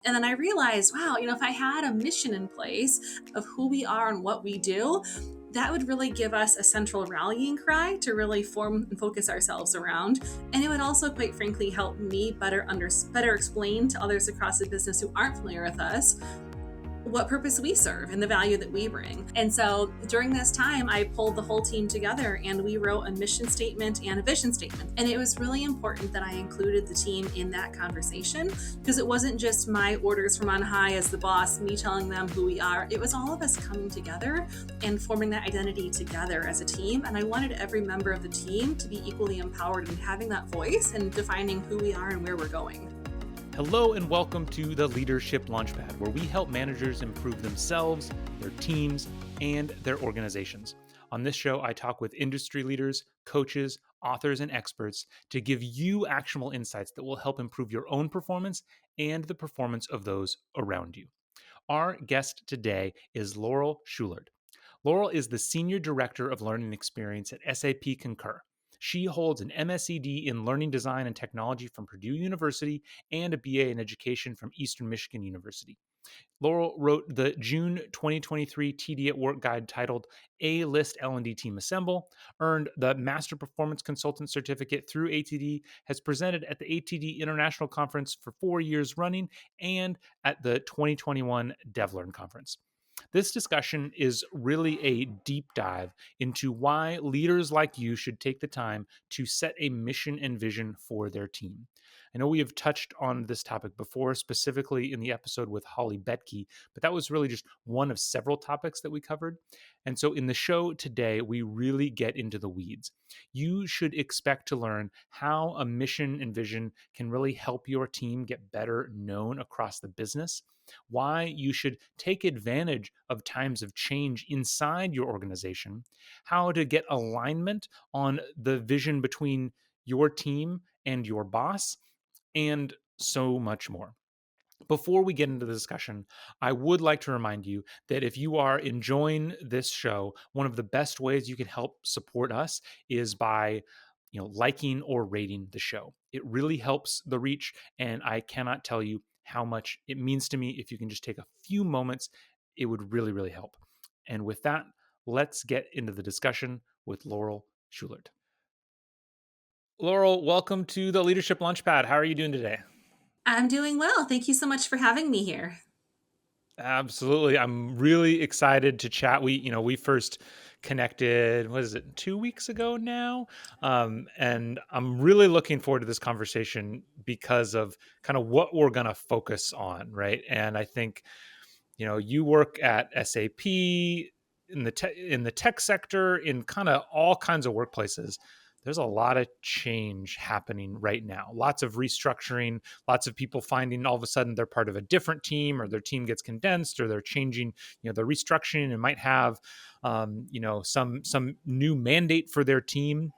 And then I realized, wow, if I had a mission in place of who we are and what we do, that would really give us a central rallying cry to really form and focus ourselves around. And it would also, quite frankly, help me better explain to others across the business who aren't familiar with us what purpose we serve and the value that we bring. And so during this time, I pulled the whole team together and we wrote a mission statement and a vision statement. And it was really important that I included the team in that conversation because it wasn't just my orders from on high as the boss, me telling them who we are. It was all of us coming together and forming that identity together as a team. And I wanted every member of the team to be equally empowered in having that voice and defining who we are and where we're going. Hello and welcome to the Leadership Launchpad, where we help managers improve themselves, their teams, and their organizations. On this show, I talk with industry leaders, coaches, authors, and experts to give you actionable insights that will help improve your own performance and the performance of those around you. Our guest today is Laurel Schulert. Laurel is the Senior Director of Learning Experience at SAP Concur. She holds an MSED in Learning Design and Technology from Purdue University and a BA in Education from Eastern Michigan University. Laurel wrote the June 2023 TD at Work guide titled A-List L&D Team Assemble, earned the Master Performance Consultant Certificate through ATD, has presented at the ATD International Conference for 4 years running, and at the 2021 DevLearn Conference. This discussion is really a deep dive into why leaders like you should take the time to set a mission and vision for their team. I know we have touched on this topic before, specifically in the episode with Holly Betke, but that was really just one of several topics that we covered. And so in the show today, we really get into the weeds. You should expect to learn how a mission and vision can really help your team get better known across the business, why you should take advantage of times of change inside your organization, how to get alignment on the vision between your team and your boss, and so much more. Before we get into the discussion, I would like to remind you that if you are enjoying this show, one of the best ways you can help support us is by liking or rating the show. It really helps the reach, and I cannot tell you how much it means to me. If you can just take a few moments, it would really, really help. And with that, let's get into the discussion with Laurel Schulert. Laurel, welcome to the Leadership Launchpad. How are you doing today? I'm doing well. Thank you so much for having me here. Absolutely. I'm really excited to chat. We first connected, what is it, 2 weeks ago now? And I'm really looking forward to this conversation because of kind of what we're going to focus on, right? And I think, you work at SAP in the tech sector, in kind of all kinds of workplaces. There's a lot of change happening right now. Lots of restructuring, lots of people finding all of a sudden they're part of a different team, or their team gets condensed, or they're changing, they're restructuring and might have, some new mandate for their team.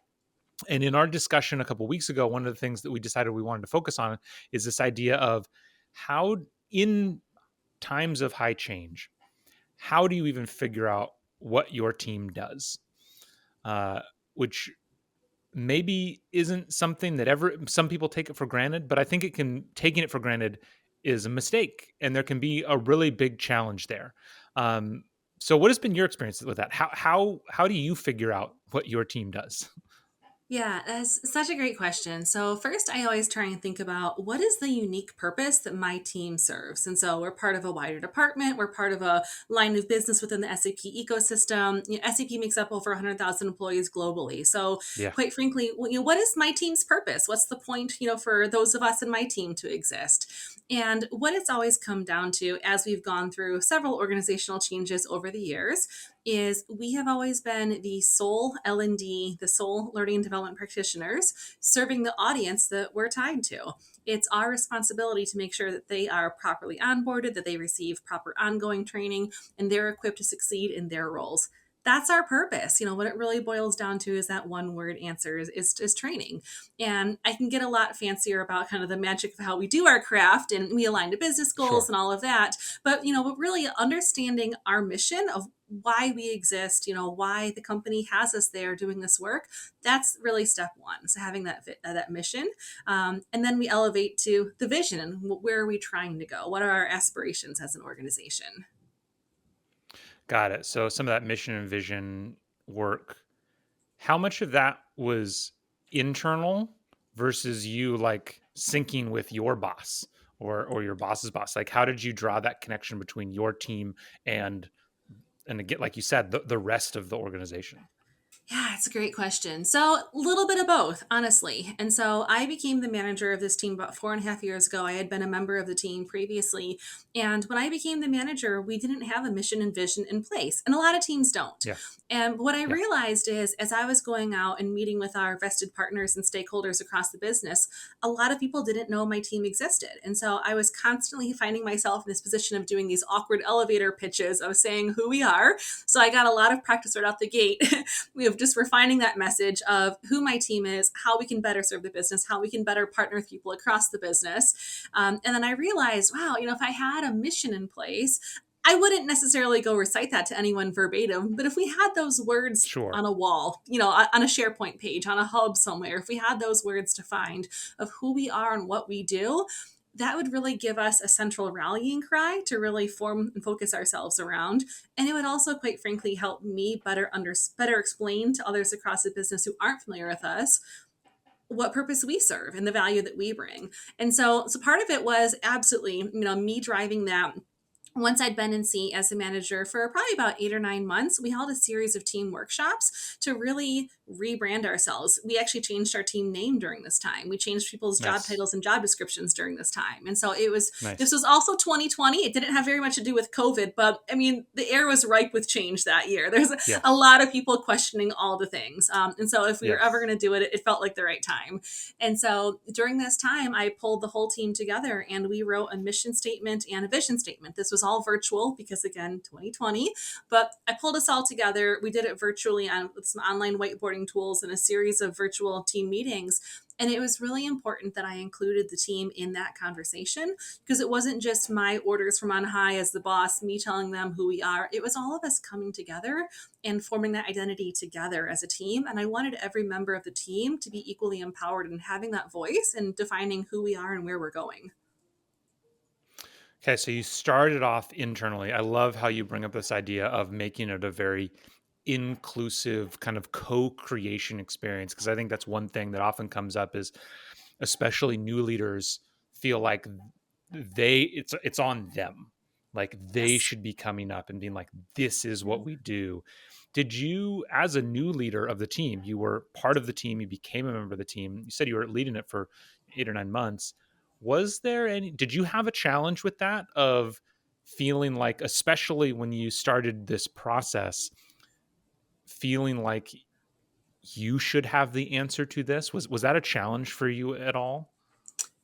And in our discussion a couple of weeks ago, one of the things that we decided we wanted to focus on is this idea of how, in times of high change, how do you even figure out what your team does? Which maybe isn't something that some people take it for granted, but I think taking it for granted is a mistake, and there can be a really big challenge there. So what has been your experience with that? How do you figure out what your team does? Yeah, that's such a great question. So, first, I always try and think about what is the unique purpose that my team serves. And so, we're part of a wider department, we're part of a line of business within the SAP ecosystem. SAP makes up over 100,000 employees globally. So, Yeah. quite frankly, what is my team's purpose? What's the point, for those of us in my team to exist? And what it's always come down to, as we've gone through several organizational changes over the years, is we have always been the sole L&D, the sole learning and development practitioners, serving the audience that we're tied to. It's our responsibility to make sure that they are properly onboarded, that they receive proper ongoing training, and they're equipped to succeed in their roles. that's our purpose. What it really boils down to is that one word answer is training. And I can get a lot fancier about kind of the magic of how we do our craft and we align to business goals Sure. and all of that. But really understanding our mission of why we exist, why the company has us there doing this work, that's really step one. So having that mission. And then we elevate to the vision and where are we trying to go? What are our aspirations as an organization? Got it. So some of that mission and vision work, how much of that was internal versus you like syncing with your boss or your boss's boss? Like how did you draw that connection between your team and again, like you said, the rest of the organization? Yeah, it's a great question. So, a little bit of both, honestly. And so, I became the manager of this team about 4.5 years ago. I had been a member of the team previously. And when I became the manager, we didn't have a mission and vision in place. And a lot of teams don't. Yeah. And what I Yeah. realized is, as I was going out and meeting with our vested partners and stakeholders across the business, a lot of people didn't know my team existed. And so, I was constantly finding myself in this position of doing these awkward elevator pitches of saying who we are. So, I got a lot of practice right out the gate. We have just refining that message of who my team is, how we can better serve the business, how we can better partner with people across the business. And then I realized, wow, if I had a mission in place, I wouldn't necessarily go recite that to anyone verbatim, but if we had those words Sure. on a wall, on a SharePoint page, on a hub somewhere, if we had those words defined of who we are and what we do, that would really give us a central rallying cry to really form and focus ourselves around. And it would also, quite frankly, help me better explain to others across the business who aren't familiar with us what purpose we serve and the value that we bring. And so part of it was absolutely, me driving that. Once I'd been in seat as a manager for probably about 8 or 9 months, we held a series of team workshops to really rebrand ourselves. We actually changed our team name during this time. We changed people's job Nice. titles and job descriptions during this time. And so this Nice. was also 2020. It didn't have very much to do with COVID, but I mean, the air was ripe with change that year. There's a Yes. lot of people questioning all the things. And so if we were ever Yes. going to do it, it felt like the right time. And so during this time, I pulled the whole team together and we wrote a mission statement and a vision statement. This was all virtual because, again, 2020. But I pulled us all together. We did it virtually with some online whiteboarding tools and a series of virtual team meetings. And it was really important that I included the team in that conversation because it wasn't just my orders from on high as the boss, me telling them who we are. It was all of us coming together and forming that identity together as a team. And I wanted every member of the team to be equally empowered in having that voice and defining who we are and where we're going. Okay, so you started off internally. I love how you bring up this idea of making it a very inclusive kind of co-creation experience because I think that's one thing that often comes up is especially new leaders feel like it's on them. Like they Yes. should be coming up and being like this is what we do. Did you as a new leader of the team, you were part of the team, you became a member of the team. You said you were leading it for 8 or 9 months. Was there any did you have a challenge with that of feeling like especially when you started this process feeling like you should have the answer to this? Was that a challenge for you at all?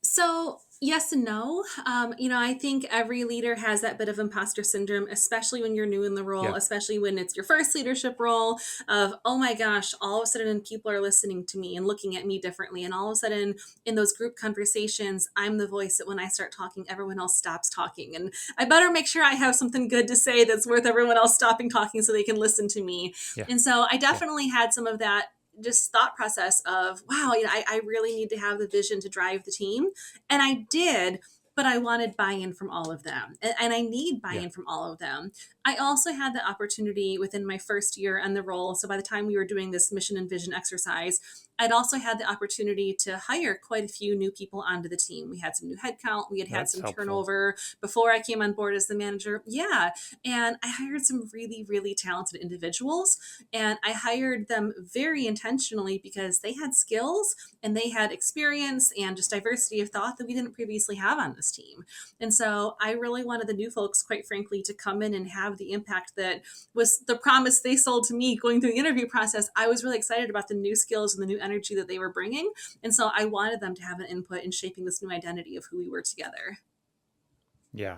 So, yes and no. I think every leader has that bit of imposter syndrome, especially when you're new in the role, Yeah. especially when it's your first leadership role of, oh my gosh, all of a sudden people are listening to me and looking at me differently. And all of a sudden in those group conversations, I'm the voice that when I start talking, everyone else stops talking. And I better make sure I have something good to say that's worth everyone else stopping talking so they can listen to me. Yeah. And so I Yeah. definitely had some of that just thought process of, wow, I really need to have the vision to drive the team. And I did, but I wanted buy-in from all of them. And I need Yeah. buy-in from all of them. I also had the opportunity within my first year in the role. So by the time we were doing this mission and vision exercise, I'd also had the opportunity to hire quite a few new people onto the team. We had some new headcount. We had That's some helpful. turnover before I came on board as the manager. Yeah. And I hired some really, really talented individuals. And I hired them very intentionally because they had skills and they had experience and just diversity of thought that we didn't previously have on this team. And so I really wanted the new folks, quite frankly, to come in and have the impact that was the promise they sold to me going through the interview process. I was really excited about the new skills and the new energy that they were bringing. And so I wanted them to have an input in shaping this new identity of who we were together. Yeah.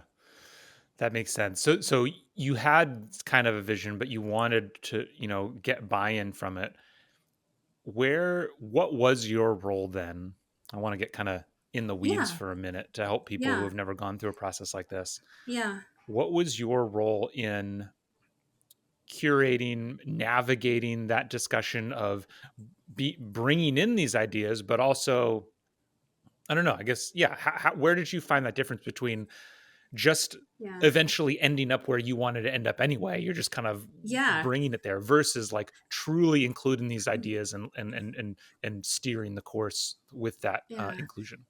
That makes sense. So you had kind of a vision, but you wanted to, get buy-in from it. What was your role then? I want to get kind of in the weeds Yeah, for a minute to help people who yeah, have never gone through a process like this. yeah, What was your role in curating, navigating that discussion of bringing in these ideas, but also, I don't know, I guess, yeah, where did you find that difference between just yeah, eventually ending up where you wanted to end up anyway? You're just kind of yeah. bringing it there versus like truly including these ideas and steering the course with that Yeah. inclusion.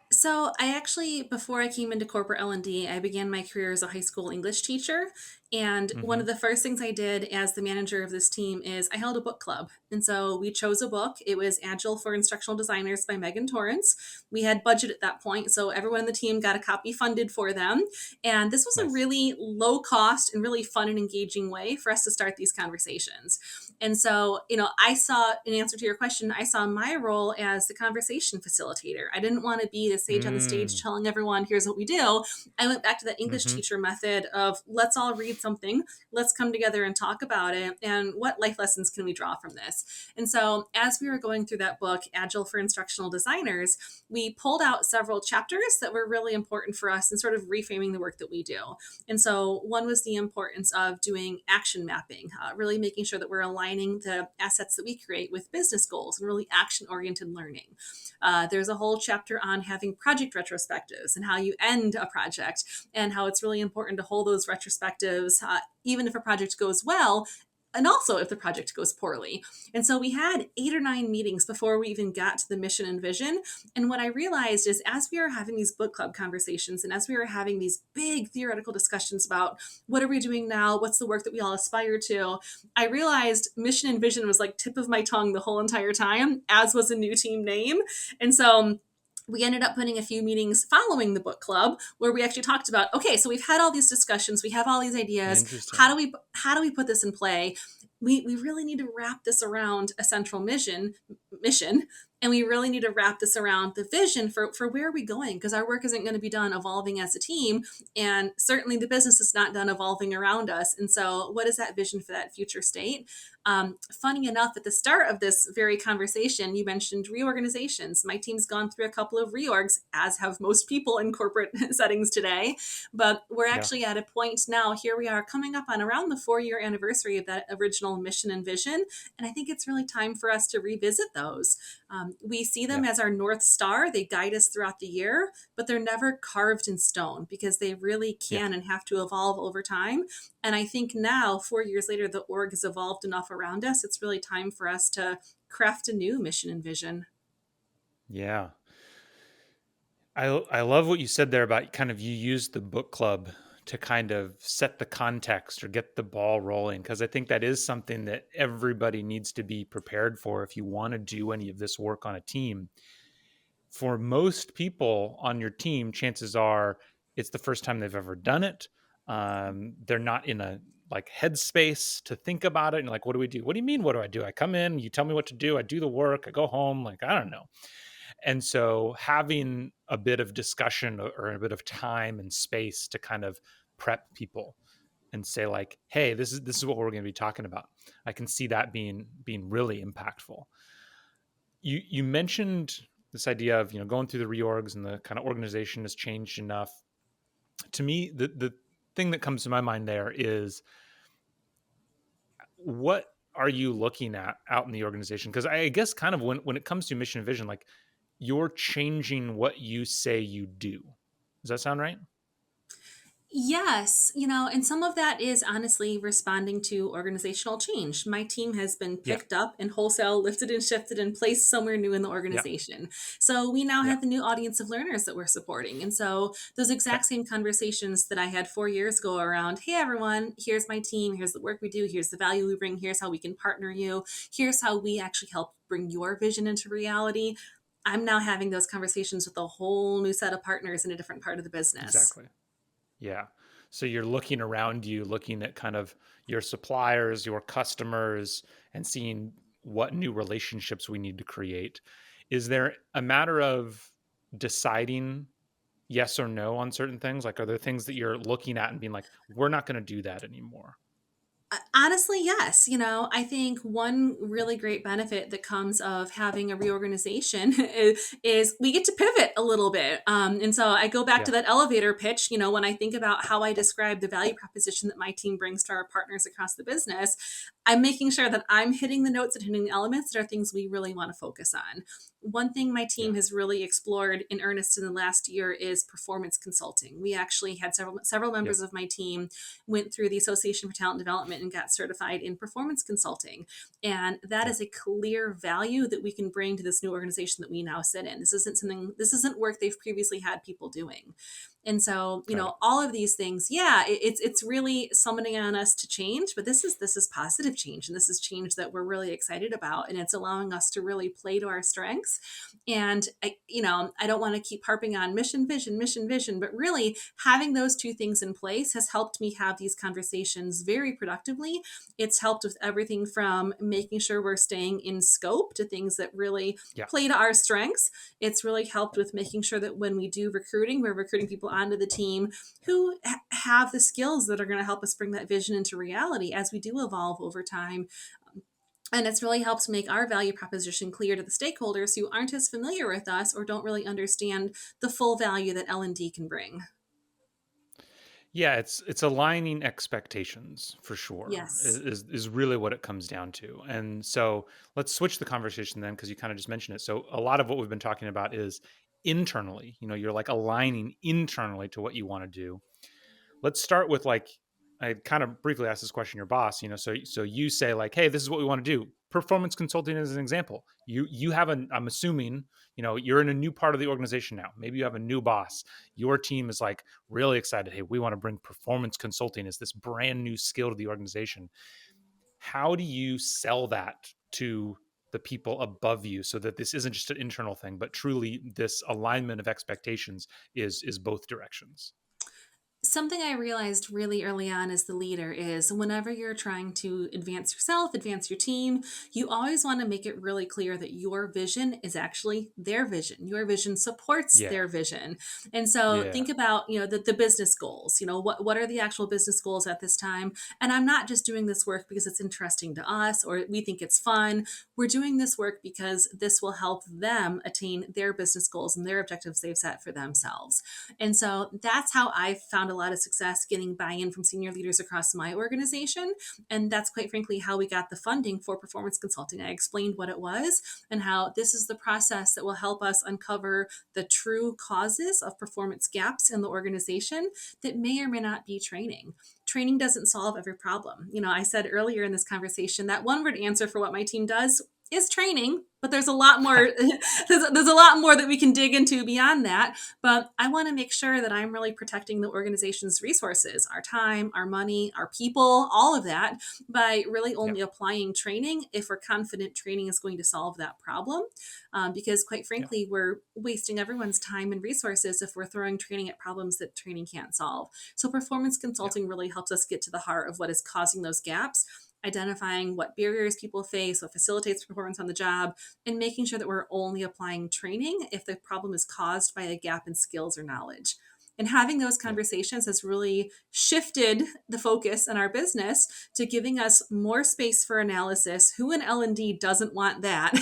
So I actually, before I came into corporate L&D, I began my career as a high school English teacher. And one Mm-hmm. of the first things I did as the manager of this team is I held a book club. And so we chose a book. It was Agile for Instructional Designers by Megan Torrance. We had budget at that point, so everyone on the team got a copy funded for them. And this was a Nice. really low cost and really fun and engaging way for us to start these conversations. And so, I saw, in answer to your question, I saw my role as the conversation facilitator. I didn't want to be the sage on the stage Mm. telling everyone, here's what we do. I went back to that English Mm-hmm. teacher method of let's all read something, let's come together and talk about it, and what life lessons can we draw from this. And so, as we were going through that book, Agile for Instructional Designers, we pulled out several chapters that were really important for us in sort of reframing the work that we do. And so, one was the importance of doing action mapping, really making sure that we're aligning the assets that we create with business goals and really action oriented learning. There's a whole chapter on having project retrospectives and how you end a project, and how it's really important to hold those retrospectives, even if a project goes well, and also if the project goes poorly. And so we had 8 or 9 meetings before we even got to the mission and vision. And what I realized is, as we were having these book club conversations and as we were having these big theoretical discussions about what are we doing now, what's the work that we all aspire to, I realized mission and vision was like tip of my tongue the whole entire time, as was a new team name. And so we ended up putting a few meetings following the book club where we actually talked about, okay, so we've had all these discussions, we have all these ideas, Interesting. how do we put this in play? We really need to wrap this around a central mission, and we really need to wrap this around the vision for where are we going, because our work isn't going to be done evolving as a team, and certainly the business is not done evolving around us. And so what is that vision for that future state? Funny enough, at the start of this very conversation, you mentioned reorganizations. My team's gone through a couple of reorgs, as have most people in corporate settings today. But we're Yeah. actually at a point now, here we are coming up on around the 4-year anniversary of that original mission and vision. And I think it's really time for us to revisit those. We see them Yeah. as our North Star. They guide us throughout the year, but they're never carved in stone because they really Yeah. can and have to evolve over time. And I think now, 4 years later, the org has evolved enough around us. It's really time for us to craft a new mission and vision. Yeah. I love what you said there about kind of you use the book club to kind of set the context or get the ball rolling, because I think that is something that everybody needs to be prepared for if you want to do any of this work on a team. For most people on your team, chances are it's the first time they've ever done it. They're not in a like headspace to think about it. And like, what do we do? What do you mean? What do I do? I come in, you tell me what to do. I do the work. I go home. Like, I don't know. And so having a bit of discussion or a bit of time and space to kind of prep people and say like, hey, this is what we're going to be talking about. I can see that being really impactful. You mentioned this idea of, going through the reorgs and the kind of organization has changed enough. To me, the thing that comes to my mind there is, what are you looking at out in the organization? Because I guess kind of when it comes to mission and vision, like, you're changing what you say you do. Does that sound right? Yes, and some of that is honestly responding to organizational change. My team has been Yeah. picked up and wholesale lifted and shifted and placed somewhere new in the Yeah. organization. So we now Yeah. have a new audience of learners that we're supporting. And so those Okay. exact same conversations that I had 4 years ago around, hey, everyone, here's my team, here's the work we do, here's the value we bring, here's how we can partner you, here's how we actually help bring your vision into reality. I'm now having those conversations with a whole new set of partners in a different part of the business. Exactly. Yeah. So you're looking around you, looking at kind of your suppliers, your customers, and seeing what new relationships we need to create. Is there a matter of deciding yes or no on certain things? Like, are there things that you're looking at and being like, we're not going to do that anymore? Honestly, yes. I think one really great benefit that comes of having a reorganization is we get to pivot a little bit. And so I go back to Yeah. that elevator pitch. When I think about how I describe the value proposition that my team brings to our partners across the business, I'm making sure that I'm hitting the notes and hitting the elements that are things we really want to focus on. One thing my Yeah. team has really explored in earnest in the last year is performance consulting. We actually had several Yeah. members of my team went through the Association for Talent Development and got certified in performance consulting. And that Yeah. is a clear value that we can bring to this new organization that we now sit in. This isn't work they've previously had people doing. And so, Got it. all of these things, yeah, it's really summoning on us to change, but this is positive change, and this is change that we're really excited about, and it's allowing us to really play to our strengths. And I don't want to keep harping on mission, vision, but really having those two things in place has helped me have these conversations very productively. It's helped with everything from making sure we're staying in scope to things that really Yeah. play to our strengths. It's really helped with making sure that when we do recruiting, we're recruiting people onto the team who have the skills that are going to help us bring that vision into reality as we do evolve over time. And it's really helped make our value proposition clear to the stakeholders who aren't as familiar with us or don't really understand the full value that L&D can bring. Yeah, it's aligning expectations for sure Yes. is really what it comes down to. And so let's switch the conversation then, because you kind of just mentioned it. So a lot of what we've been talking about is internally. You're like aligning internally to what you want to do. Let's start with like, I kind of briefly asked this question your boss, so you say like, hey, this is what we want to do. Performance consulting is an example. You have an, I'm assuming, you're in a new part of the organization now. Maybe you have a new boss. Your team is like really excited. Hey, we want to bring performance consulting as this brand new skill to the organization. How do you sell that to the people above you so that this isn't just an internal thing, but truly this alignment of expectations is both directions? Something I realized really early on as the leader is whenever you're trying to advance yourself, advance your team, you always want to make it really clear that your vision is actually their vision. Your vision supports Yeah. their vision. And so Yeah. think about, the business goals. What are the actual business goals at this time? And I'm not just doing this work because it's interesting to us or we think it's fun. We're doing this work because this will help them attain their business goals and their objectives they've set for themselves. And so that's how I've found a lot of success getting buy-in from senior leaders across my organization. And that's quite frankly how we got the funding for performance consulting. I explained what it was and how this is the process that will help us uncover the true causes of performance gaps in the organization that may or may not be training. Training doesn't solve every problem. I said earlier in this conversation that one word answer for what my team does is training, but there's a lot more there's a lot more that we can dig into beyond that. But I want to make sure that I'm really protecting the organization's resources, our time, our money, our people, all of that, by really Yeah. only applying training if we're confident training is going to solve that problem. Because quite Yeah. frankly, we're wasting everyone's time and resources if we're throwing training at problems that training can't solve. So performance Yeah. consulting really helps us get to the heart of what is causing those gaps, identifying what barriers people face, what facilitates performance on the job, and making sure that we're only applying training if the problem is caused by a gap in skills or knowledge. And having those Yeah. conversations has really shifted the focus in our business to giving us more space for analysis. Who in L&D doesn't want that?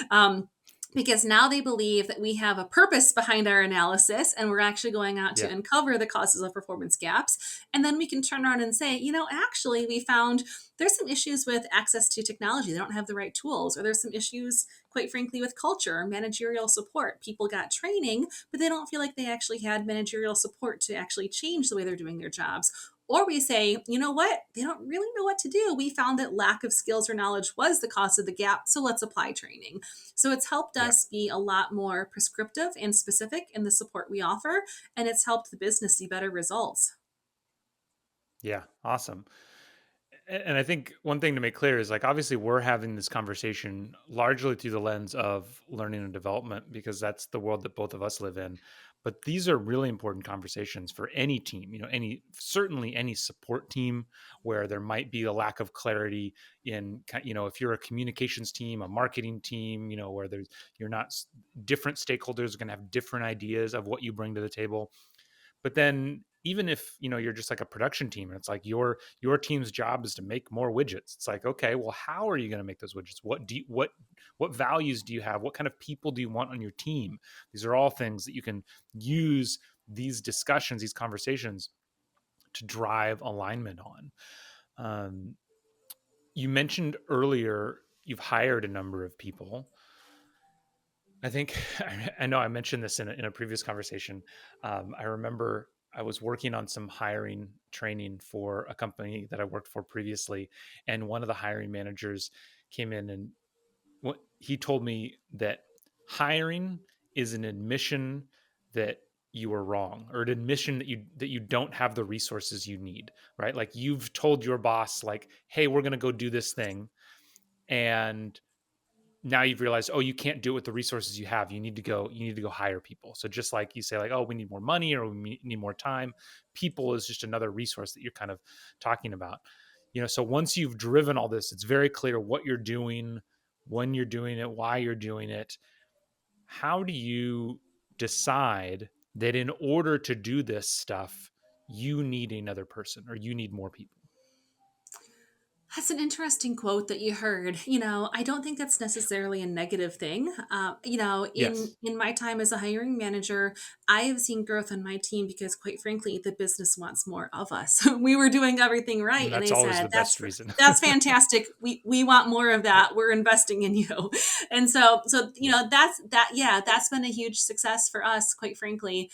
um, because now they believe that we have a purpose behind our analysis and we're actually going out to Yeah. uncover the causes of performance gaps. And then we can turn around and say, actually, we found there's some issues with access to technology. They don't have the right tools, or there's some issues, quite frankly, with culture or managerial support. People got training, but they don't feel like they actually had managerial support to actually change the way they're doing their jobs. Or we say, you know what? They don't really know what to do. We found that lack of skills or knowledge was the cause of the gap. So let's apply training. So it's helped Yeah. us be a lot more prescriptive and specific in the support we offer. And it's helped the business see better results. Yeah. Awesome. And I think one thing to make clear is like obviously we're having this conversation largely through the lens of learning and development because that's the world that both of us live in. But these are really important conversations for any team, certainly any support team where there might be a lack of clarity in, if you're a communications team, a marketing team, where you're not, different stakeholders are going to have different ideas of what you bring to the table. But then even if you're just like a production team and it's like your team's job is to make more widgets, it's like, okay, well, how are you going to make those widgets? What values do you have? What kind of people do you want on your team? These are all things that you can use these discussions, these conversations, to drive alignment on. um, you mentioned earlier you've hired a number of people. I think I know I mentioned this in a previous conversation. I remember I was working on some hiring training for a company that I worked for previously, and one of the hiring managers came in and what he told me that hiring is an admission that you were wrong, or an admission that you don't have the resources you need, right? Like you've told your boss, like, hey, we're going to go do this thing, and now you've realized, oh, you can't do it with the resources you have. You need to go hire people. So just like you say, like, oh, we need more money or we need more time, people is just another resource that you're kind of talking about. So once you've driven all this, it's very clear what you're doing, when you're doing it, why you're doing it. How do you decide that in order to do this stuff, you need another person or you need more people? That's an interesting quote that you heard. I don't think that's necessarily a negative thing. In Yes. my time as a hiring manager, I have seen growth on my team because, quite frankly, the business wants more of us. We were doing everything right, and That's they always said, the best "That's reason. fantastic. We want more of Yeah. that. We're investing in you." And so Yeah. that's been a huge success for us, quite frankly.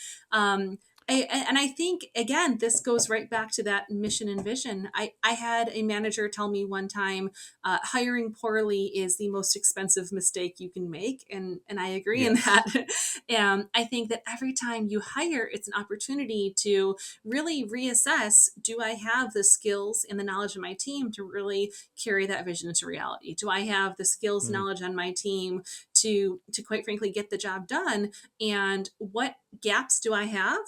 And I think, again, this goes right back to that mission and vision. I had a manager tell me one time, hiring poorly is the most expensive mistake you can make, and I agree in that. Yes. And I think that every time you hire, it's an opportunity to really reassess: do I have the skills and the knowledge of my team to really carry that vision into reality? Do I have the skills, Mm. knowledge on my team to quite frankly get the job done? And what gaps do I have?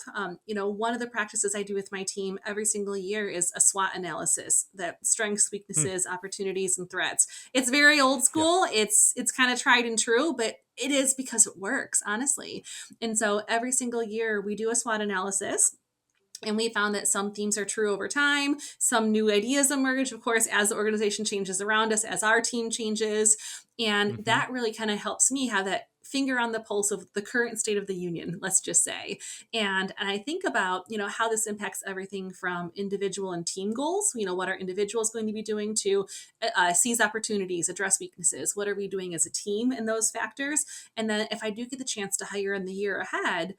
One of the practices I do with my team every single year is a SWOT analysis: that strengths, Mm. weaknesses, opportunities, and threats. It's very old Yeah. school. It's kind of tried and true, but it is because it works, honestly. And so every single year we do a SWOT analysis. And we found that some themes are true over time. Some new ideas emerge, of course, as the organization changes around us, as our team changes. And Hmm. that really kind of helps me have that finger on the pulse of the current state of the union, let's just say. And I think about, how this impacts everything from individual and team goals. What are individuals going to be doing to seize opportunities, address weaknesses? What are we doing as a team in those factors? And then if I do get the chance to hire in the year ahead,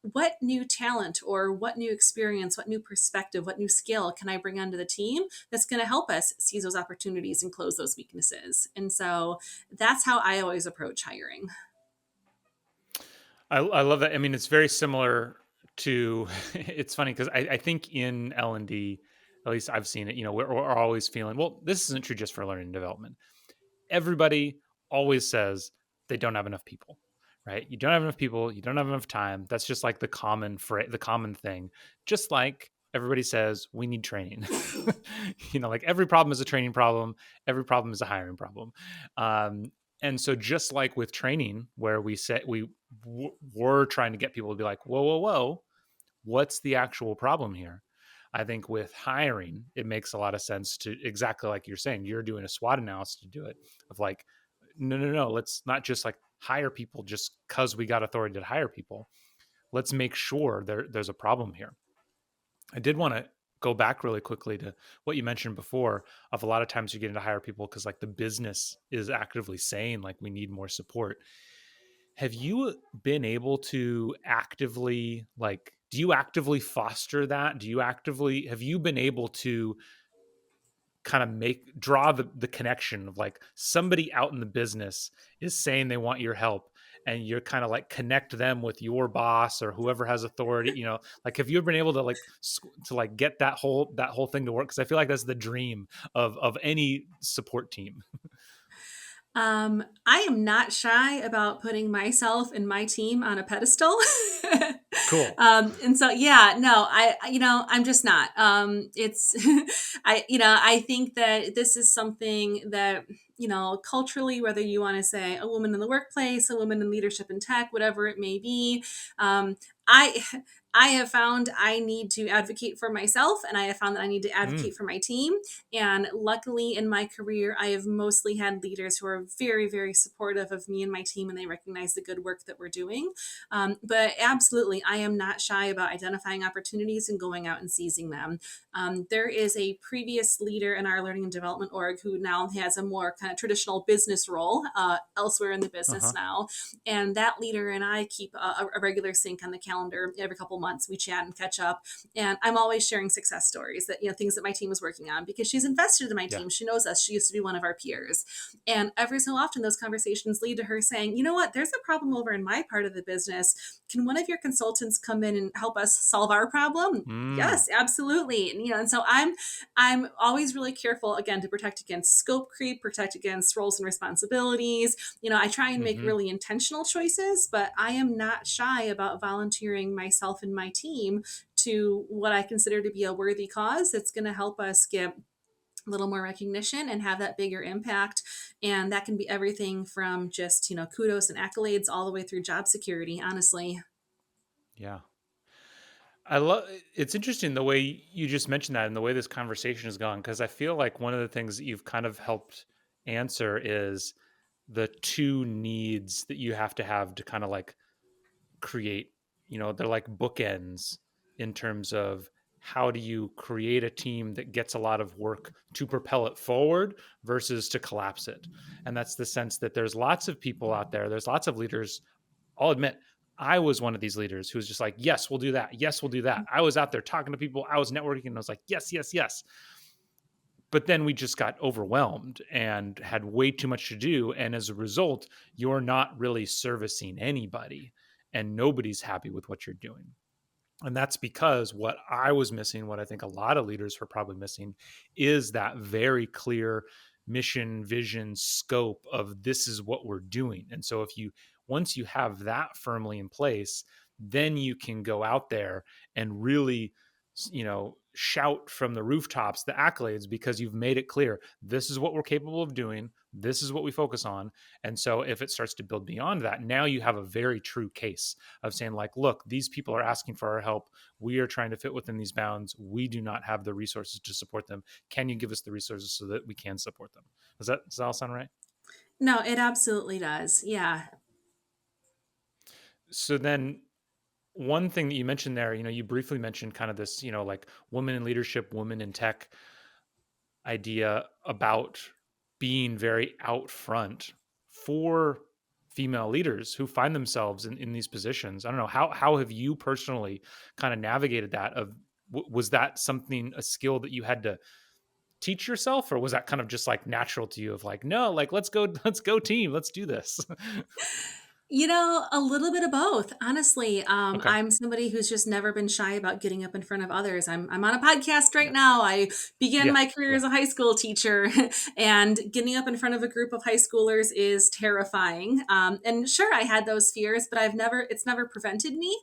what new talent or what new experience, what new perspective, what new skill can I bring onto the team that's going to help us seize those opportunities and close those weaknesses? And so that's how I always approach hiring. I love that. I mean, it's very similar to. It's funny because I think in L&D, at least I've seen it. We're always feeling, well, this isn't true just for learning and development. Everybody always says they don't have enough people, right? You don't have enough people. You don't have enough time. That's just like the common thing. Just like everybody says, we need training. Like every problem is a training problem. Every problem is a hiring problem. Um, and so just like with training, where we said were trying to get people to be like, whoa, whoa, whoa, what's the actual problem here? I think with hiring, it makes a lot of sense to, exactly like you're saying, you're doing a SWOT analysis to do it, of like, no, no, no, let's not just like hire people just because we got authority to hire people. Let's make sure there's a problem here. I did want to go back really quickly to what you mentioned before, of a lot of times you're getting to hire people because like the business is actively saying like we need more support. Have you been able to actively, like, do you actively foster that? Have you been able to kind of draw the connection of like somebody out in the business is saying they want your help, and you're kind of like connect them with your boss or whoever has authority, like have you ever been able to like to like get that whole thing to work? Because I feel like that's the dream of any support team. I am not shy about putting myself and my team on a pedestal. Cool. And so, yeah, no, I'm just not. It's, I think that this is something that, culturally, whether you want to say a woman in the workplace, a woman in leadership and tech, whatever it may be, um, I, I have found I need to advocate for myself, and I have found that I need to Mm, advocate for my team. And luckily in my career, I have mostly had leaders who are very, very supportive of me and my team, and they recognize the good work that we're doing. But absolutely, I am not shy about identifying opportunities and going out and seizing them. There is a previous leader in our learning and development org who now has a more kind of traditional business role elsewhere in the business uh-huh. now. And that leader and I keep a regular sync on the calendar every couple months. We chat and catch up. And I'm always sharing success stories that, things that my team is working on because she's invested in my Yeah. team. She knows us. She used to be one of our peers. And every so often, those conversations lead to her saying, you know what, there's a problem over in my part of the business. Can one of your consultants come in and help us solve our problem? Mm, Yes, absolutely. And so I'm always really careful again to protect against scope creep, protect against roles and responsibilities. I try and make mm-hmm. really intentional choices, but I am not shy about volunteering myself and my team to what I consider to be a worthy cause that's going to help us get a little more recognition and have that bigger impact. And that can be everything from just, kudos and accolades all the way through job security, honestly. Yeah. I love it's interesting the way you just mentioned that and the way this conversation has gone because I feel like one of the things that you've kind of helped answer is the two needs that you have to kind of like create, they're like bookends in terms of how do you create a team that gets a lot of work to propel it forward versus to collapse it. And that's the sense that there's lots of people out there, there's lots of leaders. I'll admit, I was one of these leaders who was just like, yes, we'll do that. Yes, we'll do that. I was out there talking to people. I was networking and I was like, yes, yes, yes. But then we just got overwhelmed and had way too much to do. And as a result, you're not really servicing anybody and nobody's happy with what you're doing. And that's because what I was missing, what I think a lot of leaders are probably missing, is that very clear mission, vision, scope of this is what we're doing. And so once you have that firmly in place, then you can go out there and really, shout from the rooftops the accolades because you've made it clear this is what we're capable of doing. This is what we focus on. And so if it starts to build beyond that, now you have a very true case of saying like, look, these people are asking for our help. We are trying to fit within these bounds. We do not have the resources to support them. Can you give us the resources so that we can support them? Does that all sound right? No, it absolutely does. Yeah. So then one thing that you mentioned there, you briefly mentioned kind of this, like women in leadership, women in tech idea about being very out front for female leaders who find themselves in these positions. I don't know, how have you personally kind of navigated that of was that something, a skill that you had to teach yourself, or was that kind of just like natural to you of like, no, like let's go team, let's do this? A little bit of both, honestly. Okay. I'm somebody who's just never been shy about getting up in front of others. I'm on a podcast right Yeah. now. I began Yeah. my career Yeah. as a high school teacher, and getting up in front of a group of high schoolers is terrifying. And sure, I had those fears, but it's never prevented me.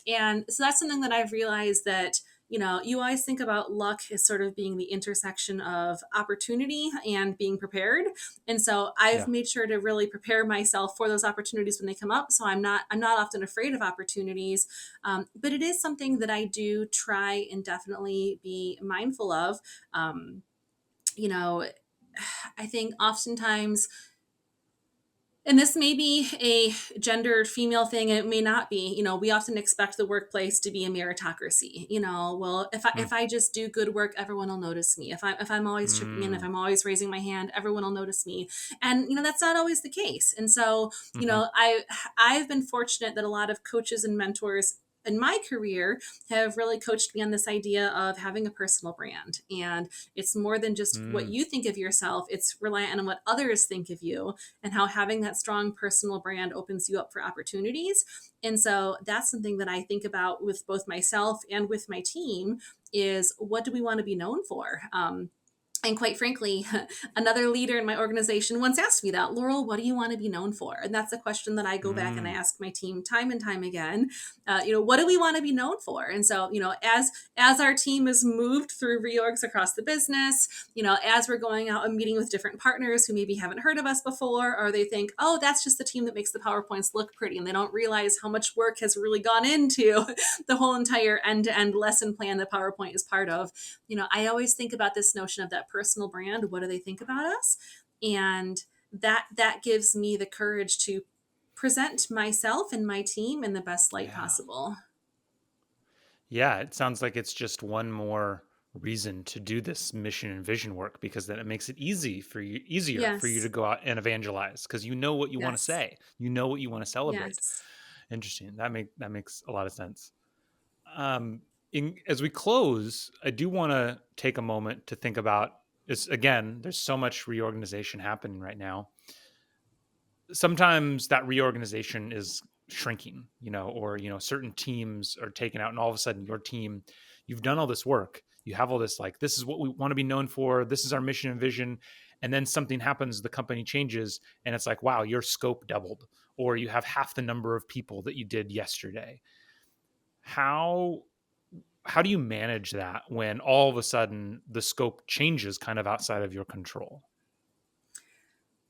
And so that's something that I've realized that, you always think about luck as sort of being the intersection of opportunity and being prepared. And so I've Yeah. made sure to really prepare myself for those opportunities when they come up. So I'm not often afraid of opportunities. But it is something that I do try and definitely be mindful of. Um, you know, I think oftentimes, and this may be a gendered female thing, and it may not be. We often expect the workplace to be a meritocracy. Well, if I Mm, if I just do good work, everyone will notice me. If I'm always chipping in, if mm, I'm always raising my hand, everyone will notice me. And that's not always the case. And so, mm-hmm, I've been fortunate that a lot of coaches and mentors in my career have really coached me on this idea of having a personal brand. And it's more than just what mm, you think of yourself, it's reliant on what others think of you, and how having that strong personal brand opens you up for opportunities. And so that's something that I think about with both myself and with my team is, what do we want to be known for? And quite frankly, another leader in my organization once asked me that, Laurel, what do you want to be known for? And that's a question that I go back and I Mm, ask my team time and time again. What do we want to be known for? And so, as our team has moved through reorgs across the business, as we're going out and meeting with different partners who maybe haven't heard of us before, or they think, oh, that's just the team that makes the PowerPoints look pretty, and they don't realize how much work has really gone into the whole entire end-to-end lesson plan that PowerPoint is part of. I always think about this notion of that personal brand. What do they think about us? And that gives me the courage to present myself and my team in the best light yeah. possible. Yeah, it sounds like it's just one more reason to do this mission and vision work, because then it makes it easier for you to Yes. go out and evangelize, because you know what you want to Yes. say, you know what you want to celebrate. Yes. Interesting. That makes a lot of sense. Um, as we close, I do want to take a moment to think about this again. There's so much reorganization happening right now. Sometimes that reorganization is shrinking, or certain teams are taken out, and all of a sudden your team, you've done all this work, you have all this, like, this is what we want to be known for, this is our mission and vision, and then something happens, the company changes, and it's like, wow, your scope doubled, or you have half the number of people that you did yesterday. How do you manage that when all of a sudden the scope changes kind of outside of your control?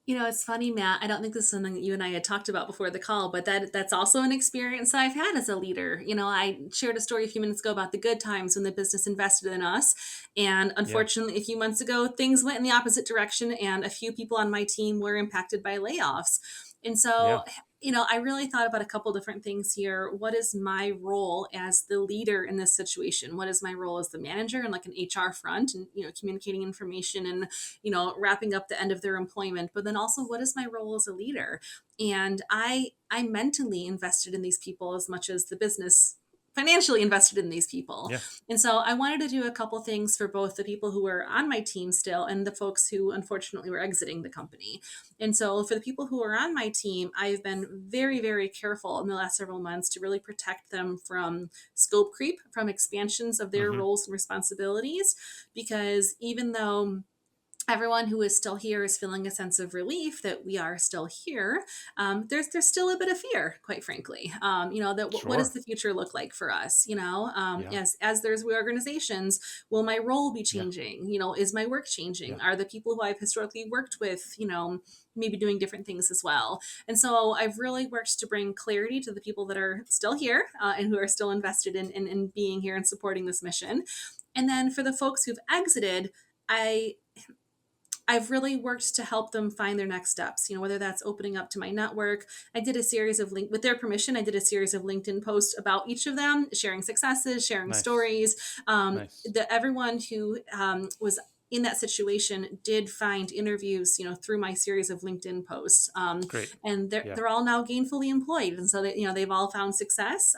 It's funny, Matt. I don't think this is something that you and I had talked about before the call, but that's also an experience I've had as a leader. I shared a story a few minutes ago about the good times when the business invested in us. And Yeah. unfortunately, a few months ago, things went in the opposite direction, and a few people on my team were impacted by layoffs. And Yeah. so, I really thought about a couple different things here. What is my role as the leader in this situation? What is my role as the manager and like an HR front, and communicating information and wrapping up the end of their employment? But then also, what is my role as a leader? And I mentally invested in these people as much as the business financially invested in these people. Yeah. And so I wanted to do a couple things for both the people who were on my team still and the folks who unfortunately were exiting the company. And so for the people who are on my team, I've been very, very careful in the last several months to really protect them from scope creep, from expansions of their Hmm. roles and responsibilities, because even though everyone who is still here is feeling a sense of relief that we are still here, there's still a bit of fear, quite frankly. That what does Sure. the future look like for us? Yeah. As there's reorganizations, will my role be Yeah. changing? Is my work Yeah. changing? Are the people who I've historically worked with, maybe doing different things as well? And so I've really worked to bring clarity to the people that are still here, and who are still invested in being here and supporting this mission. And then for the folks who've exited, I I've really worked to help them find their next steps, whether that's opening up to my network. I did a series of with their permission, I did a series of LinkedIn posts about each of them, sharing successes, sharing Nice. stories. Nice. Everyone who was in that situation did find interviews, through my series of LinkedIn posts. Great. And they're, Yeah. they're all now gainfully employed. And so that, they've all found success.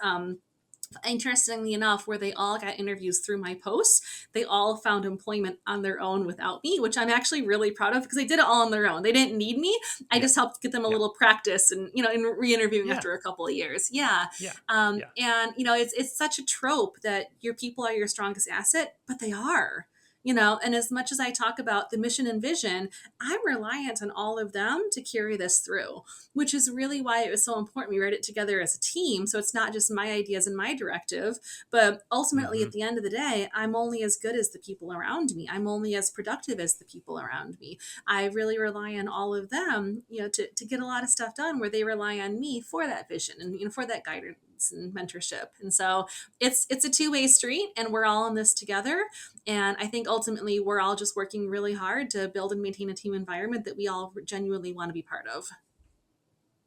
Interestingly enough, where they all got interviews through my posts, they all found employment on their own without me, which I'm actually really proud of, because they did it all on their own. They didn't need me. I Yeah. just helped get them a Yeah. little practice and, in re-interviewing Yeah. after a couple of years. Yeah. Yeah. Yeah. And it's such a trope that your people are your strongest asset, but they are. And as much as I talk about the mission and vision, I'm reliant on all of them to carry this through, which is really why it was so important we write it together as a team. So it's not just my ideas and my directive, but ultimately Hmm. at the end of the day, I'm only as good as the people around me. I'm only as productive as the people around me. I really rely on all of them, to get a lot of stuff done, where they rely on me for that vision and, for that guidance and mentorship. And so it's a two-way street, and we're all in this together. And I think ultimately we're all just working really hard to build and maintain a team environment that we all genuinely want to be part of.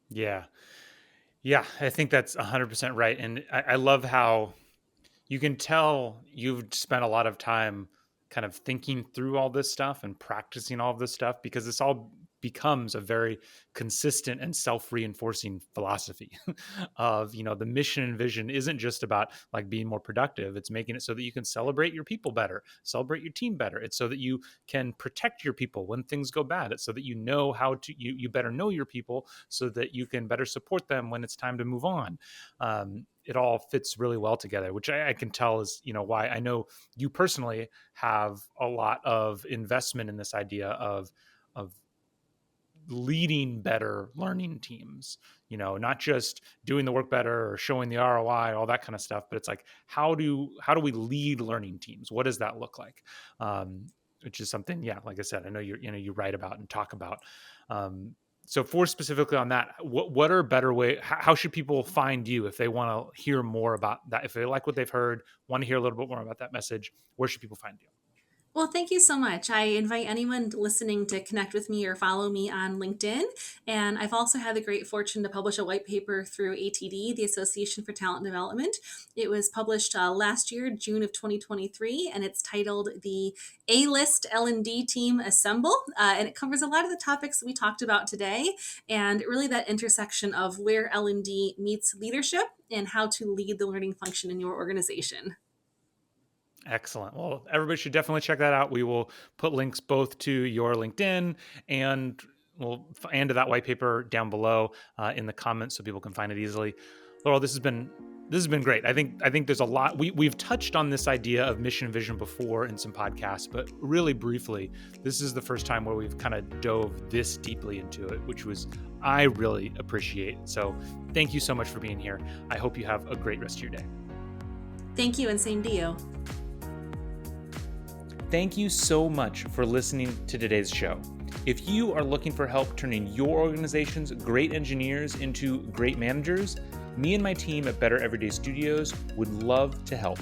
Yeah. Yeah. I think that's 100% right. And I love how you can tell you've spent a lot of time kind of thinking through all this stuff and practicing all of this stuff, because this all becomes a very consistent and self-reinforcing philosophy of, the mission and vision isn't just about like being more productive. It's making it so that you can celebrate your people better, celebrate your team better. It's so that you can protect your people when things go bad. It's so that you know how to, you better know your people so that you can better support them when it's time to move on. it all fits really well together, which I can tell is, why I know you personally have a lot of investment in this idea of leading better learning teams, not just doing the work better or showing the ROI, all that kind of stuff, but it's like, how do we lead learning teams? What does that look like? Which is something, yeah, like I said, I know you write about and talk about. So for specifically on that, what are better way? How should people find you if they want to hear more about that? If they like what they've heard, want to hear a little bit more about that message, where should people find you? Well, thank you so much. I invite anyone listening to connect with me or follow me on LinkedIn. And I've also had the great fortune to publish a white paper through ATD, the Association for Talent Development. It was published last year, June of 2023, and it's titled the A-List L&D Team Assemble. And it covers a lot of the topics that we talked about today, and really that intersection of where L&D meets leadership and how to lead the learning function in your organization. Excellent. Well, everybody should definitely check that out. We will put links both to your LinkedIn and to that white paper down below in the comments so people can find it easily. Laurel, this has been great. I think there's a lot. We've touched on this idea of mission and vision before in some podcasts, but really briefly, this is the first time where we've kind of dove this deeply into it, which I really appreciate. So thank you so much for being here. I hope you have a great rest of your day. Thank you, and same to you. Thank you so much for listening to today's show. If you are looking for help turning your organization's great engineers into great managers, me and my team at Better Everyday Studios would love to help.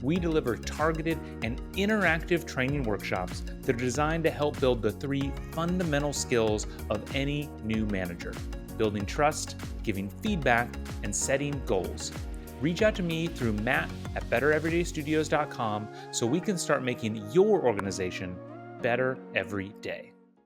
We deliver targeted and interactive training workshops that are designed to help build the 3 fundamental skills of any new manager: building trust, giving feedback, and setting goals. Reach out to me through matt@bettereverydaystudios.com so we can start making your organization better every day.